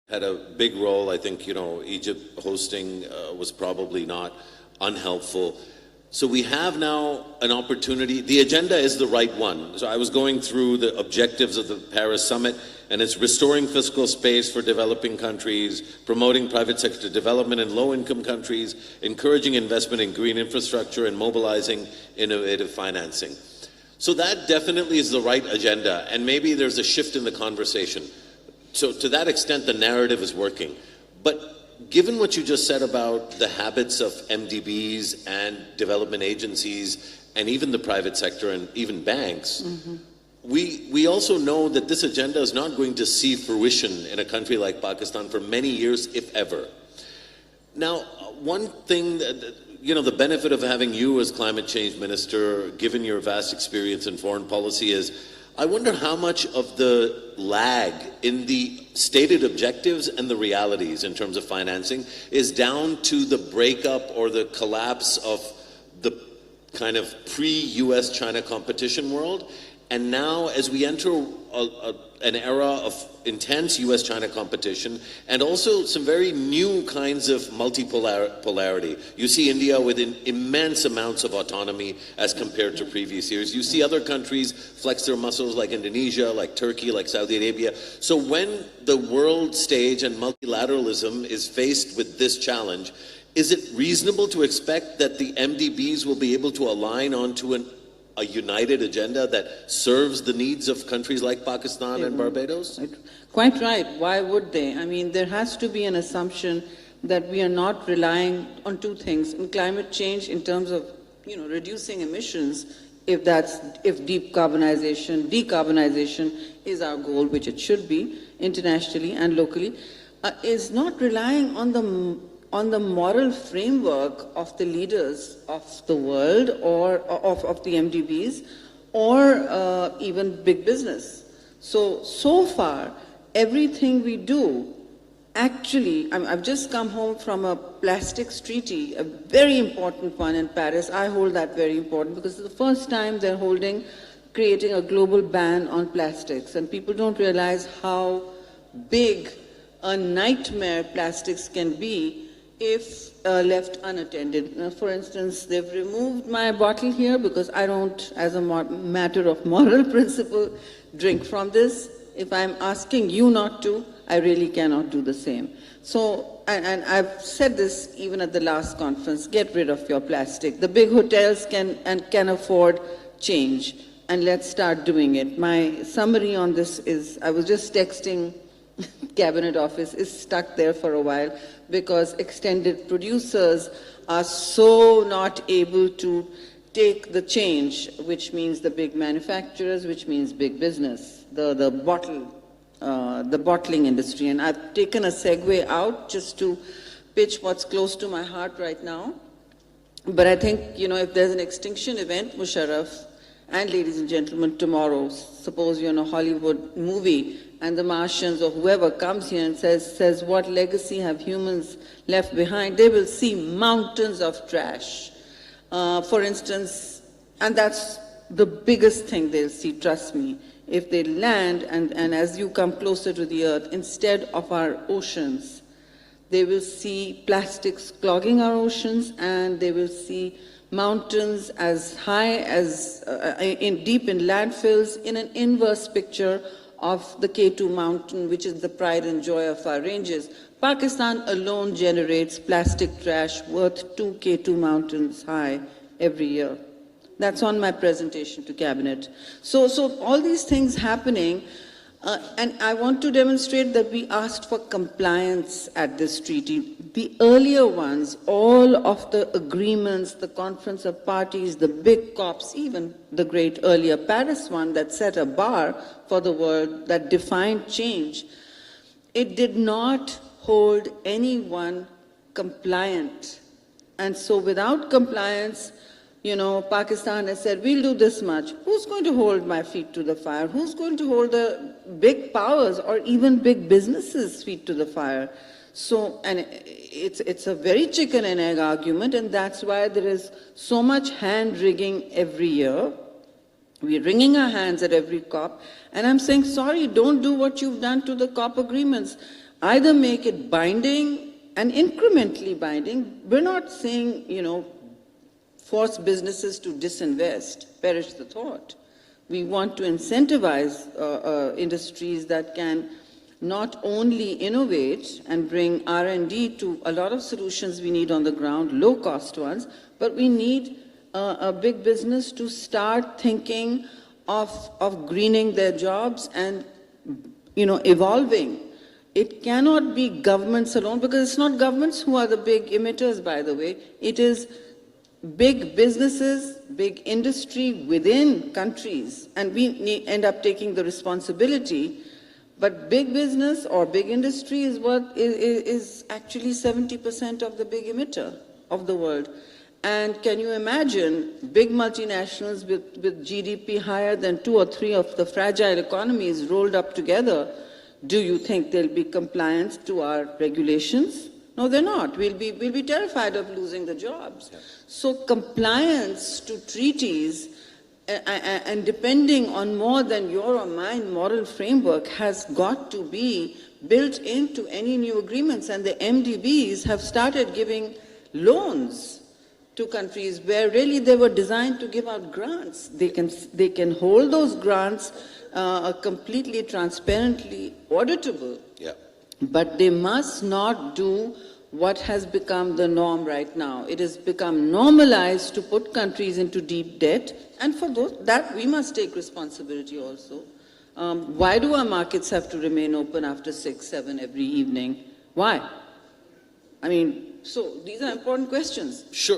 had a big role. I think, Egypt hosting was probably not unhelpful. So we have now an opportunity. The agenda is the right one. So I was going through the objectives of the Paris Summit, and it's restoring fiscal space for developing countries, promoting private sector development in low-income countries, encouraging investment in green infrastructure, and mobilizing innovative financing. So that definitely is the right agenda, and maybe there's a shift in the conversation. So to that extent, the narrative is working. But given what you just said about the habits of MDBs and development agencies and even the private sector and even banks, we also know that this agenda is not going to see fruition in a country like Pakistan for many years, if ever. Now, one thing that, the benefit of having you as climate change minister, given your vast experience in foreign policy, is I wonder how much of the lag in the stated objectives and the realities in terms of financing is down to the breakup or the collapse of the kind of pre-US China competition world. And now, as we enter an era of intense US-China competition and also some very new kinds of multipolarity. You see India with immense amounts of autonomy as compared to previous years. You see other countries flex their muscles like Indonesia, like Turkey, like Saudi Arabia. So when the world stage and multilateralism is faced with this challenge, is it reasonable to expect that the MDBs will be able to align onto a united agenda that serves the needs of countries like Pakistan and Barbados? Quite right. Why would they? I mean, there has to be an assumption that we are not relying on two things. In climate change, in terms of, reducing emissions, if decarbonization is our goal, which it should be, internationally and locally, is not relying on the moral framework of the leaders of the world or of the MDBs or even big business. So far, everything we do, actually, I've just come home from a plastics treaty, a very important one in Paris. I hold that very important because it's the first time they're creating a global ban on plastics. And people don't realize how big a nightmare plastics can be if left unattended. For instance, they've removed my bottle here because I don't, as a matter of moral principle, drink from this. If I'm asking you not to, I really cannot do the same. So, and I've said this even at the last conference, get rid of your plastic. The big hotels can afford change, and let's start doing it. My summary on this is, I was just texting Cabinet Office, is stuck there for a while because extended producers are so not able to take the change, which means the big manufacturers, which means big business, the bottling industry. And I've taken a segue out just to pitch what's close to my heart right now. But I think, if there's an extinction event, Musharraf, and ladies and gentlemen, tomorrow, suppose you're in a Hollywood movie and the Martians or whoever comes here and says, what legacy have humans left behind? They will see mountains of trash. For instance, and that's the biggest thing they'll see, trust me. If they land and as you come closer to the earth, instead of our oceans, they will see plastics clogging our oceans, and they will see mountains as high as deep in landfills, in an inverse picture of the K2 mountain, which is the pride and joy of our ranges. Pakistan alone generates plastic trash worth 2 K2 mountains high every year. That's on my presentation to Cabinet. So all these things happening, and I want to demonstrate that we asked for compliance at this treaty. The earlier ones, all of the agreements, the Conference of Parties, the big COPs, even the great earlier Paris one that set a bar for the world, that defined change, it did not hold anyone compliant. And so without compliance, Pakistan has said, we'll do this much. Who's going to hold my feet to the fire? Who's going to hold the big powers or even big businesses' feet to the fire? So, and it's a very chicken and egg argument, and that's why there is so much hand-wringing every year. We're wringing our hands at every COP, and I'm saying, sorry, don't do what you've done to the COP agreements. Either make it binding and incrementally binding. We're not saying, force businesses to disinvest, perish the thought. We want to incentivize industries that can not only innovate and bring R&D to a lot of solutions we need on the ground, low-cost ones, but we need a big business to start thinking of greening their jobs and, evolving. It cannot be governments alone, because it's not governments who are the big emitters, by the way. It is big businesses, big industry within countries, and we end up taking the responsibility. But big business or big industry is what is actually 70% of the big emitter of the world. And can you imagine big multinationals with GDP higher than 2 or 3 of the fragile economies rolled up together? Do you think there'll be compliance to our regulations? No, they're not. We'll be terrified of losing the jobs. Yeah. So compliance to treaties and depending on more than your or mine moral framework has got to be built into any new agreements. And the MDBs have started giving loans to countries where really they were designed to give out grants. They can hold those grants completely transparently auditable. Yeah. But they must not do what has become the norm right now. It has become normalized to put countries into deep debt, and for that we must take responsibility also. Why do our markets have to remain open after 6, 7 every evening? Why? I mean, so these are important questions. Sure.